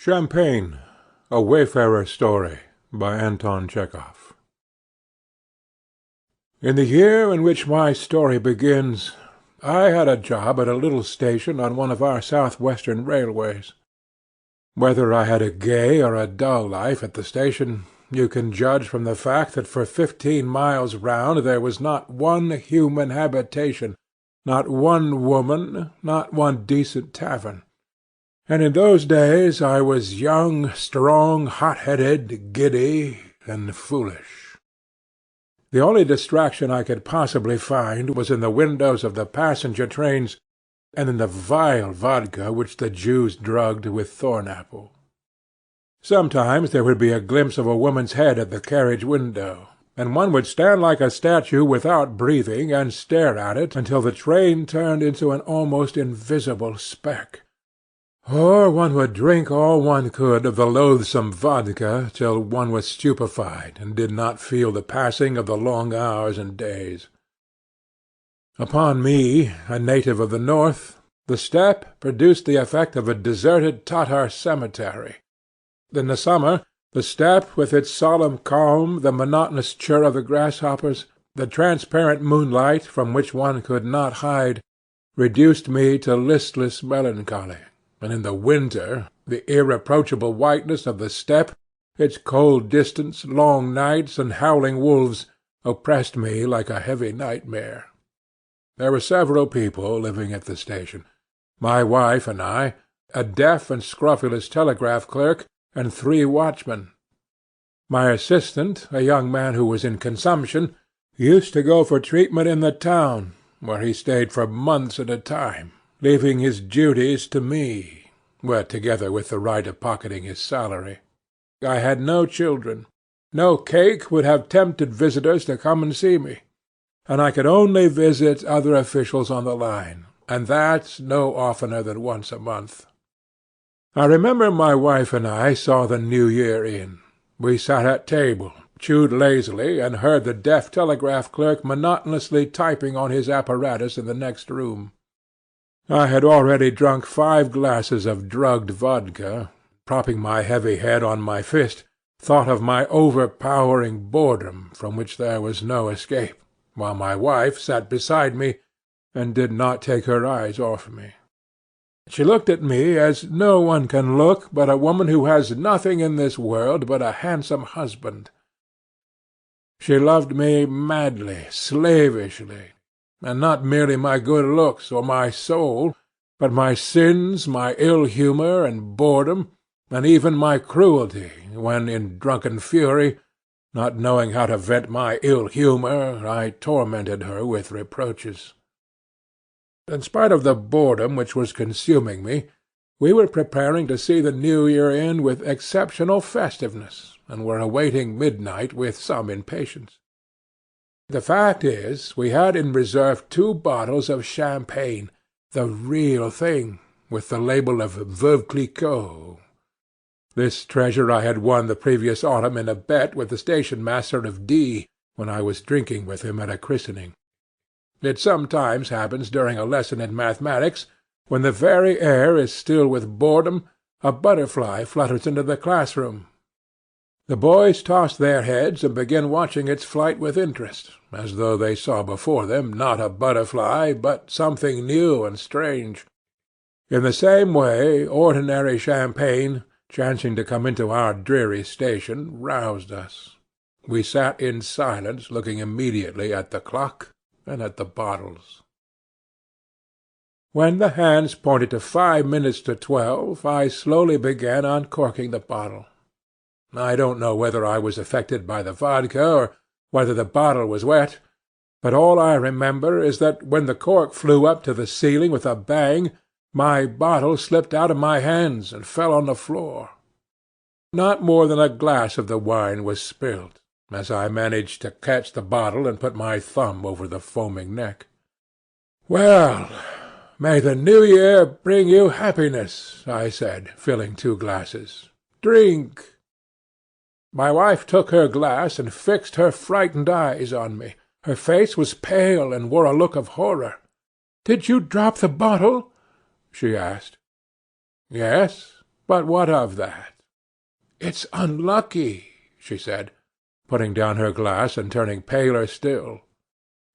Champagne, a Wayfarer's Story, by Anton Chekhov. In the year in which my story begins, I had a job at a little station on one of our south-western railways. Whether I had a gay or a dull life at the station, you can judge from the fact that for 15 miles round there was not one human habitation, not one woman, not one decent tavern. And in those days I was young, strong, hot-headed, giddy, and foolish. The only distraction I could possibly find was in the windows of the passenger trains, and in the vile vodka which the Jews drugged with thorn-apple. Sometimes there would be a glimpse of a woman's head at the carriage window, and one would stand like a statue without breathing and stare at it until the train turned into an almost invisible speck. Or one would drink all one could of the loathsome vodka till one was stupefied and did not feel the passing of the long hours and days. Upon me, a native of the north, the steppe produced the effect of a deserted Tatar cemetery. In the summer, the steppe, with its solemn calm, the monotonous chirr of the grasshoppers, the transparent moonlight from which one could not hide, reduced me to listless melancholy. And in the winter, the irreproachable whiteness of the steppe, its cold distance, long nights, and howling wolves, oppressed me like a heavy nightmare. There were several people living at the station. My wife and I, a deaf and scrofulous telegraph clerk, and 3 watchmen. My assistant, a young man who was in consumption, used to go for treatment in the town, where he stayed for months at a time, leaving his duties to me, together with the right of pocketing his salary. I had no children. No cake would have tempted visitors to come and see me, and I could only visit other officials on the line, and that no oftener than once a month. I remember my wife and I saw the New Year in. We sat at table, chewed lazily, and heard the deaf telegraph clerk monotonously typing on his apparatus in the next room. I had already drunk 5 glasses of drugged vodka, propping my heavy head on my fist, thought of my overpowering boredom from which there was no escape, while my wife sat beside me and did not take her eyes off me. She looked at me as no one can look but a woman who has nothing in this world but a handsome husband. She loved me madly, slavishly, and not merely my good looks or my soul, but my sins, my ill-humour and boredom, and even my cruelty, when in drunken fury, not knowing how to vent my ill-humour, I tormented her with reproaches. In spite of the boredom which was consuming me, we were preparing to see the New Year in with exceptional festiveness, and were awaiting midnight with some impatience. The fact is, we had in reserve 2 bottles of champagne, the real thing, with the label of Veuve Clicquot. This treasure I had won the previous autumn in a bet with the station-master of D, when I was drinking with him at a christening. It sometimes happens during a lesson in mathematics, when the very air is still with boredom, a butterfly flutters into the class-room. The boys toss their heads and begin watching its flight with interest, as though they saw before them not a butterfly, but something new and strange. In the same way, ordinary champagne, chancing to come into our dreary station, roused us. We sat in silence, looking immediately at the clock and at the bottles. When the hands pointed to 5 minutes to 12, I slowly began uncorking the bottle. I don't know whether I was affected by the vodka, or whether the bottle was wet, but all I remember is that when the cork flew up to the ceiling with a bang, my bottle slipped out of my hands and fell on the floor. Not more than a glass of the wine was spilt, as I managed to catch the bottle and put my thumb over the foaming neck. "Well, may the New Year bring you happiness," I said, filling 2 glasses. "Drink." My wife took her glass and fixed her frightened eyes on me. Her face was pale and wore a look of horror. "Did you drop the bottle?" she asked. "Yes. But what of that?" "It's unlucky," she said, putting down her glass and turning paler still.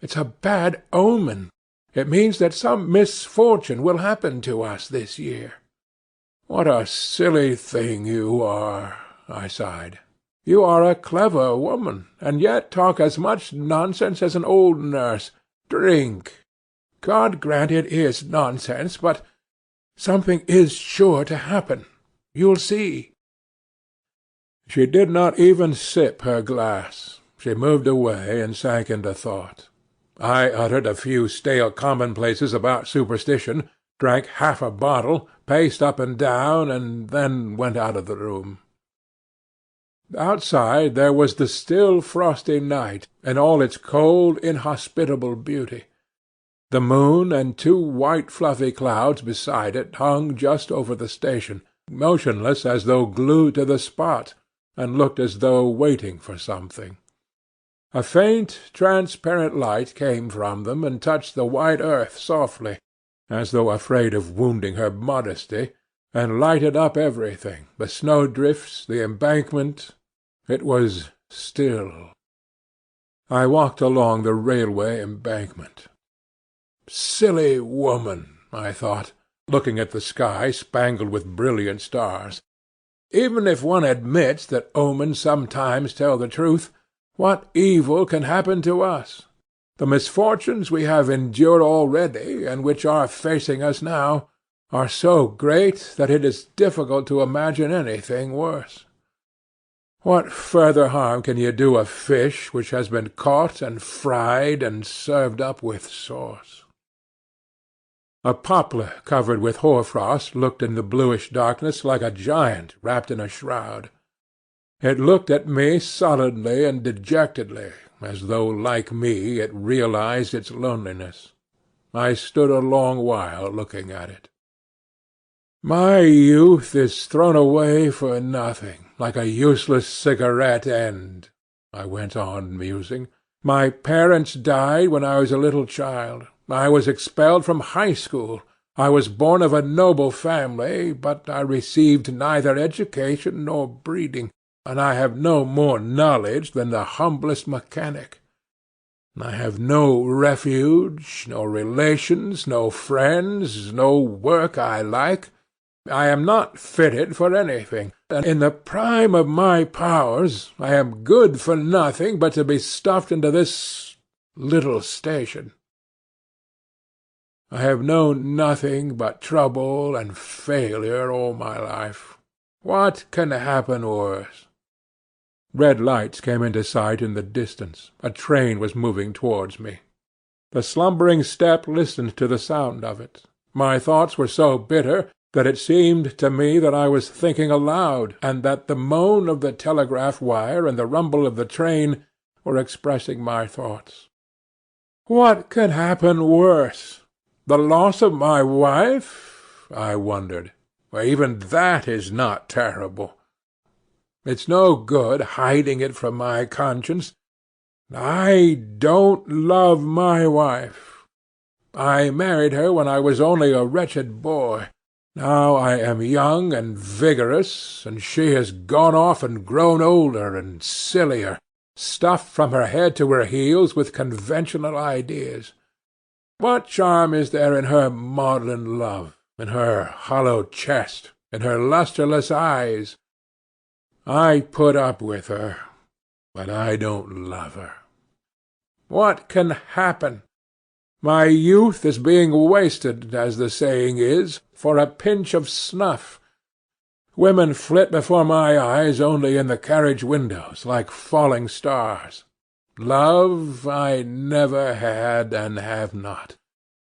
"It's a bad omen. It means that some misfortune will happen to us this year." "What a silly thing you are," I sighed. "You are a clever woman, and yet talk as much nonsense as an old nurse. Drink." "God grant it is nonsense, but something is sure to happen. You'll see." She did not even sip her glass. She moved away and sank into thought. I uttered a few stale commonplaces about superstition, drank half a bottle, paced up and down, and then went out of the room. Outside there was the still frosty night, in all its cold, inhospitable beauty. The moon and two white fluffy clouds beside it hung just over the station, motionless as though glued to the spot, and looked as though waiting for something. A faint, transparent light came from them and touched the white earth softly, as though afraid of wounding her modesty, and lighted up everything, the snowdrifts, the embankment. It was still. I walked along the railway embankment. "Silly woman," I thought, looking at the sky spangled with brilliant stars. "Even if one admits that omens sometimes tell the truth, what evil can happen to us? The misfortunes we have endured already, and which are facing us now, are so great that it is difficult to imagine anything worse. What further harm can you do a fish which has been caught and fried and served up with sauce?" A poplar covered with hoar frost looked in the bluish darkness like a giant wrapped in a shroud. It looked at me sullenly and dejectedly, as though, like me, it realized its loneliness. I stood a long while looking at it. "My youth is thrown away for nothing, like a useless cigarette end," I went on musing. "My parents died when I was a little child. I was expelled from high school. I was born of a noble family, but I received neither education nor breeding, and I have no more knowledge than the humblest mechanic. I have no refuge, no relations, no friends, no work I like. I am not fitted for anything, and in the prime of my powers I am good for nothing but to be stuffed into this little station. I have known nothing but trouble and failure all my life. What can happen worse?" Red lights came into sight in the distance. A train was moving towards me. The slumbering steppe listened to the sound of it. My thoughts were so bitter that it seemed to me that I was thinking aloud, and that the moan of the telegraph wire and the rumble of the train were expressing my thoughts. "What can happen worse? The loss of my wife?" I wondered. "Even that is not terrible. It's no good hiding it from my conscience. I don't love my wife. I married her when I was only a wretched boy. Now I am young and vigorous, and she has gone off and grown older and sillier, stuffed from her head to her heels with conventional ideas. What charm is there in her maudlin love, in her hollow chest, in her lustreless eyes? I put up with her, but I don't love her. What can happen? My youth is being wasted, as the saying is, for a pinch of snuff. Women flit before my eyes only in the carriage windows, like falling stars. Love I never had and have not.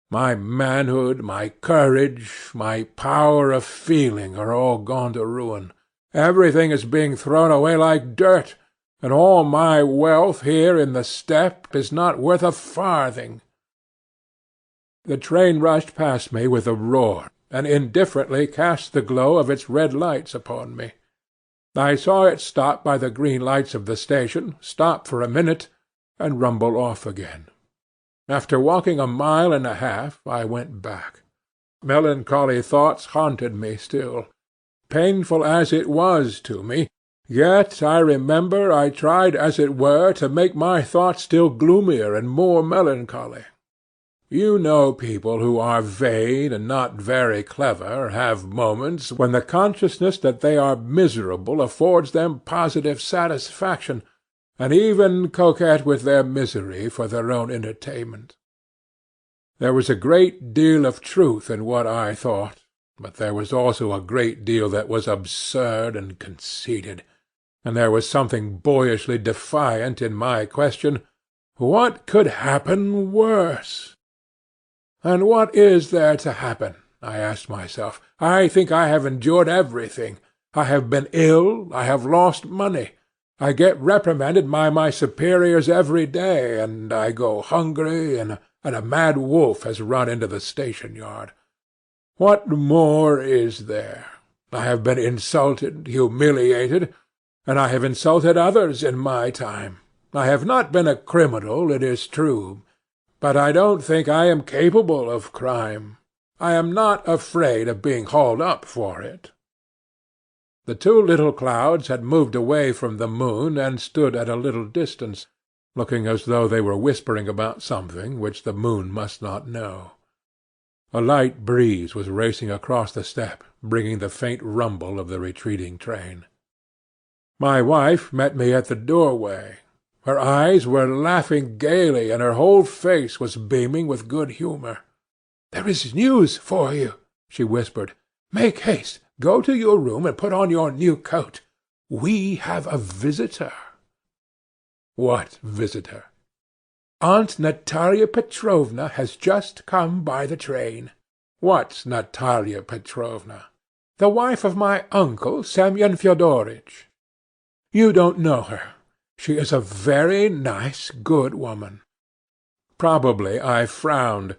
My manhood, my courage, my power of feeling are all gone to ruin. Everything is being thrown away like dirt, and all my wealth here in the steppe is not worth a farthing." The train rushed past me with a roar, and indifferently cast the glow of its red lights upon me. I saw it stop by the green lights of the station, stop for a minute, and rumble off again. After walking 1.5 miles, I went back. Melancholy thoughts haunted me still. Painful as it was to me, yet I remember I tried as it were to make my thoughts still gloomier and more melancholy. You know people who are vain and not very clever have moments when the consciousness that they are miserable affords them positive satisfaction, and even coquette with their misery for their own entertainment. There was a great deal of truth in what I thought, but there was also a great deal that was absurd and conceited, and there was something boyishly defiant in my question, what could happen worse? And what is there to happen? I asked myself. I think I have endured everything. I have been ill, I have lost money, I get reprimanded by my superiors every day, and I go hungry, and a mad wolf has run into the station-yard. What more is there? I have been insulted, humiliated, and I have insulted others in my time. I have not been a criminal, it is true, but I don't think I am capable of crime. I am not afraid of being hauled up for it. The two little clouds had moved away from the moon and stood at a little distance, looking as though they were whispering about something which the moon must not know. A light breeze was racing across the steppe, bringing the faint rumble of the retreating train. My wife met me at the doorway. Her eyes were laughing gaily, and her whole face was beaming with good humour. "There is news for you," she whispered. "Make haste. Go to your room and put on your new coat. We have a visitor." "What visitor?" "Aunt Natalia Petrovna has just come by the train." "What's Natalia Petrovna?" "The wife of my uncle, Semyon Fyodoritch." "You don't know her. She is a very nice, good woman." Probably I frowned,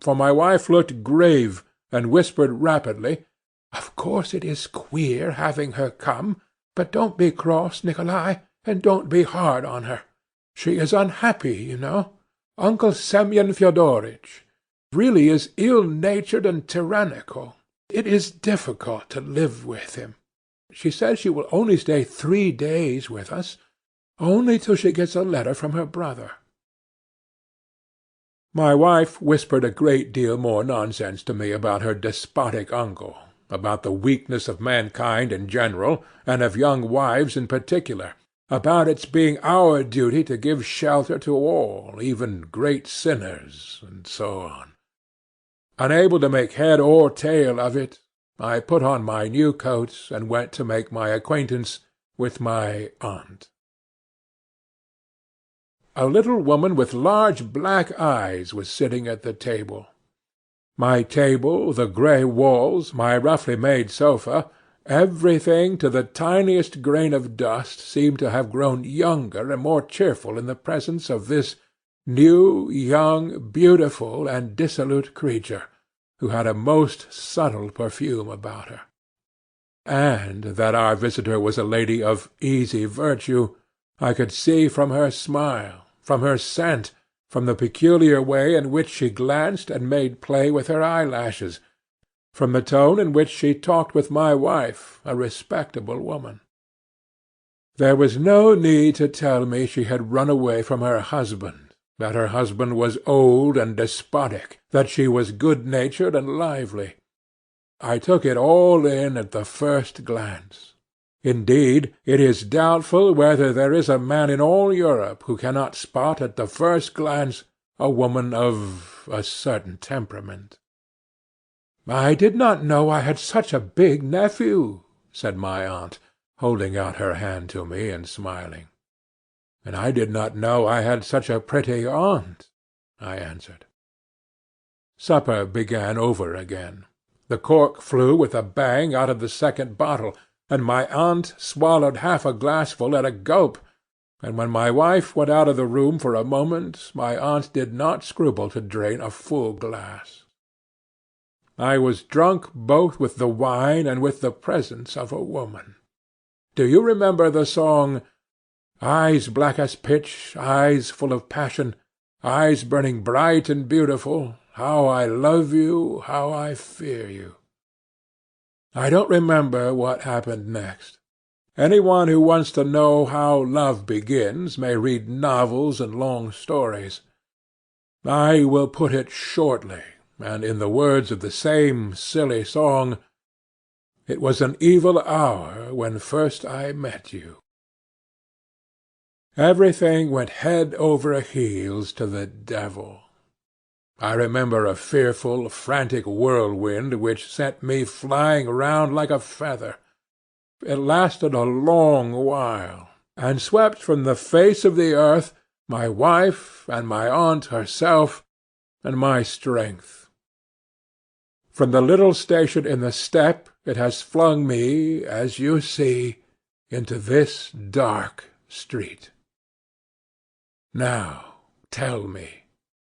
for my wife looked grave, and whispered rapidly, "Of course it is queer having her come, but don't be cross, Nikolay, and don't be hard on her. She is unhappy, you know. Uncle Semyon Fyodoritch really is ill-natured and tyrannical. It is difficult to live with him. She says she will only stay 3 days with us, only till she gets a letter from her brother." My wife whispered a great deal more nonsense to me about her despotic uncle, about the weakness of mankind in general, and of young wives in particular, about its being our duty to give shelter to all, even great sinners, and so on. Unable to make head or tail of it, I put on my new coat and went to make my acquaintance with my aunt. A little woman with large black eyes was sitting at the table. My table, the grey walls, my roughly made sofa, everything to the tiniest grain of dust seemed to have grown younger and more cheerful in the presence of this new, young, beautiful, and dissolute creature, who had a most subtle perfume about her. And that our visitor was a lady of easy virtue, I could see from her smile, from her scent, from the peculiar way in which she glanced and made play with her eyelashes, from the tone in which she talked with my wife, a respectable woman. There was no need to tell me she had run away from her husband, that her husband was old and despotic, that she was good-natured and lively. I took it all in at the first glance. Indeed, it is doubtful whether there is a man in all Europe who cannot spot at the first glance a woman of a certain temperament. "I did not know I had such a big nephew," said my aunt, holding out her hand to me and smiling. "And I did not know I had such a pretty aunt," I answered. Supper began over again. The cork flew with a bang out of the second bottle, and my aunt swallowed half a glassful at a gulp, and when my wife went out of the room for a moment, my aunt did not scruple to drain a full glass. I was drunk both with the wine and with the presence of a woman. Do you remember the song, "Eyes black as pitch, eyes full of passion, eyes burning bright and beautiful, how I love you, how I fear you"? I don't remember what happened next. Any one who wants to know how love begins may read novels and long stories. I will put it shortly, and in the words of the same silly song, it was an evil hour when first I met you. Everything went head over heels to the devil. I remember a fearful, frantic whirlwind which sent me flying round like a feather. It lasted a long while, and swept from the face of the earth my wife and my aunt herself and my strength. From the little station in the steppe it has flung me, as you see, into this dark street. Now tell me,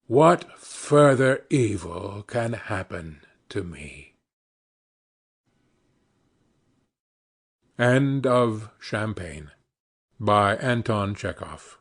what further evil can happen to me? End of Champagne by Anton Chekhov.